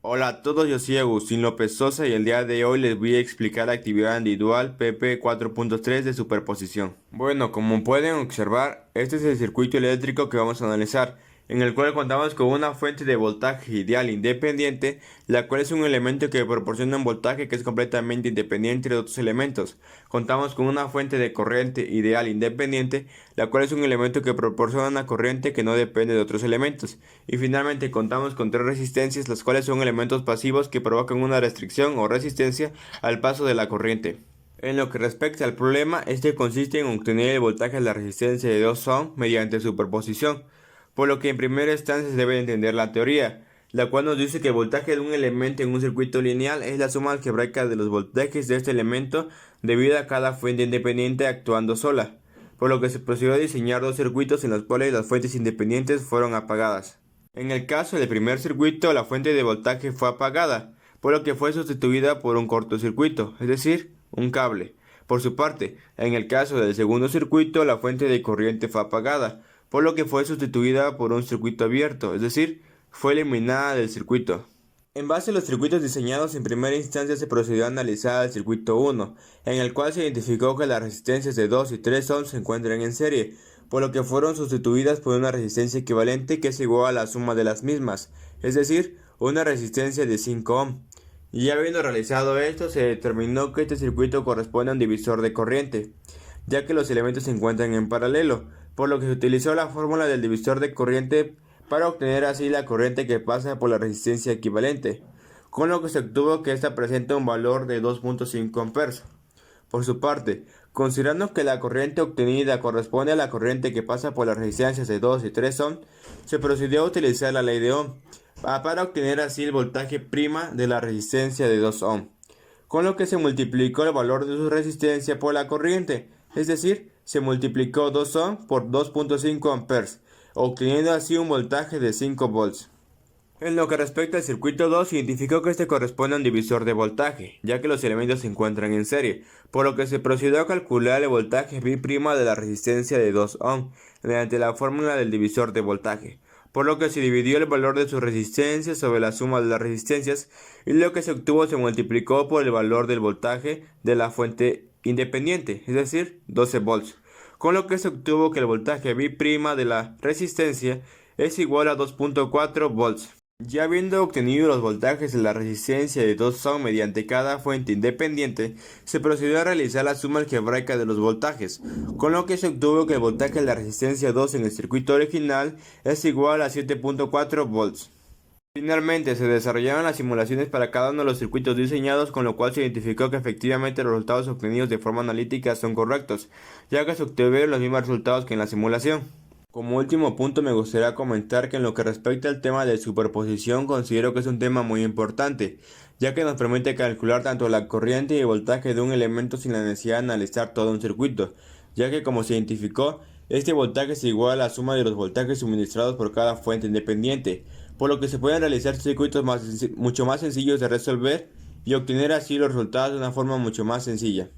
Hola a todos, yo soy Agustín López Sosa y el día de hoy les voy a explicar la actividad individual PP 4.3 de superposición. Bueno, como pueden observar, este es el circuito eléctrico que vamos a analizar, en el cual contamos con una fuente de voltaje ideal independiente, la cual es un elemento que proporciona un voltaje que es completamente independiente de otros elementos. Contamos con una fuente de corriente ideal independiente, la cual es un elemento que proporciona una corriente que no depende de otros elementos. Y finalmente contamos con tres resistencias, las cuales son elementos pasivos que provocan una restricción o resistencia al paso de la corriente. En lo que respecta al problema, este consiste en obtener el voltaje de la resistencia de 2 ohm mediante superposición, por lo que en primera instancia se debe entender la teoría, la cual nos dice que el voltaje de un elemento en un circuito lineal es la suma algebraica de los voltajes de este elemento debido a cada fuente independiente actuando sola, por lo que se procedió a diseñar dos circuitos en los cuales las fuentes independientes fueron apagadas. En el caso del primer circuito, la fuente de voltaje fue apagada, por lo que fue sustituida por un cortocircuito, es decir, un cable. Por su parte, en el caso del segundo circuito, la fuente de corriente fue apagada, por lo que fue sustituida por un circuito abierto, es decir, fue eliminada del circuito. En base a los circuitos diseñados, en primera instancia se procedió a analizar el circuito 1, en el cual se identificó que las resistencias de 2 y 3 ohm se encuentran en serie, por lo que fueron sustituidas por una resistencia equivalente que es igual a la suma de las mismas, es decir, una resistencia de 5 ohm. Y ya habiendo realizado esto, se determinó que este circuito corresponde a un divisor de corriente, ya que los elementos se encuentran en paralelo, por lo que se utilizó la fórmula del divisor de corriente para obtener así la corriente que pasa por la resistencia equivalente, con lo que se obtuvo que esta presenta un valor de 2.5 amperes. Por su parte, considerando que la corriente obtenida corresponde a la corriente que pasa por las resistencias de 2 y 3 ohm, se procedió a utilizar la ley de Ohm para obtener así el voltaje prima de la resistencia de 2 ohm, con lo que se multiplicó el valor de su resistencia por la corriente, es decir, se multiplicó 2 ohm por 2.5 amperes, obteniendo así un voltaje de 5 volts. En lo que respecta al circuito 2, se identificó que este corresponde a un divisor de voltaje, ya que los elementos se encuentran en serie, por lo que se procedió a calcular el voltaje Pi' de la resistencia de 2 ohm mediante la fórmula del divisor de voltaje, por lo que se dividió el valor de su resistencia sobre la suma de las resistencias y lo que se obtuvo se multiplicó por el valor del voltaje de la fuente independiente, es decir, 12 volts, con lo que se obtuvo que el voltaje Pi' de la resistencia es igual a 2.4 volts. Ya habiendo obtenido los voltajes de la resistencia de 2 ohm mediante cada fuente independiente, se procedió a realizar la suma algebraica de los voltajes, con lo que se obtuvo que el voltaje de la resistencia 2 en el circuito original es igual a 7.4 volts. Finalmente, se desarrollaron las simulaciones para cada uno de los circuitos diseñados, con lo cual se identificó que efectivamente los resultados obtenidos de forma analítica son correctos, ya que se obtuvieron los mismos resultados que en la simulación. Como último punto, me gustaría comentar que en lo que respecta al tema de superposición, considero que es un tema muy importante, ya que nos permite calcular tanto la corriente y el voltaje de un elemento sin la necesidad de analizar todo un circuito, ya que como se identificó, este voltaje es igual a la suma de los voltajes suministrados por cada fuente independiente, por lo que se pueden realizar circuitos mucho más sencillos de resolver y obtener así los resultados de una forma mucho más sencilla.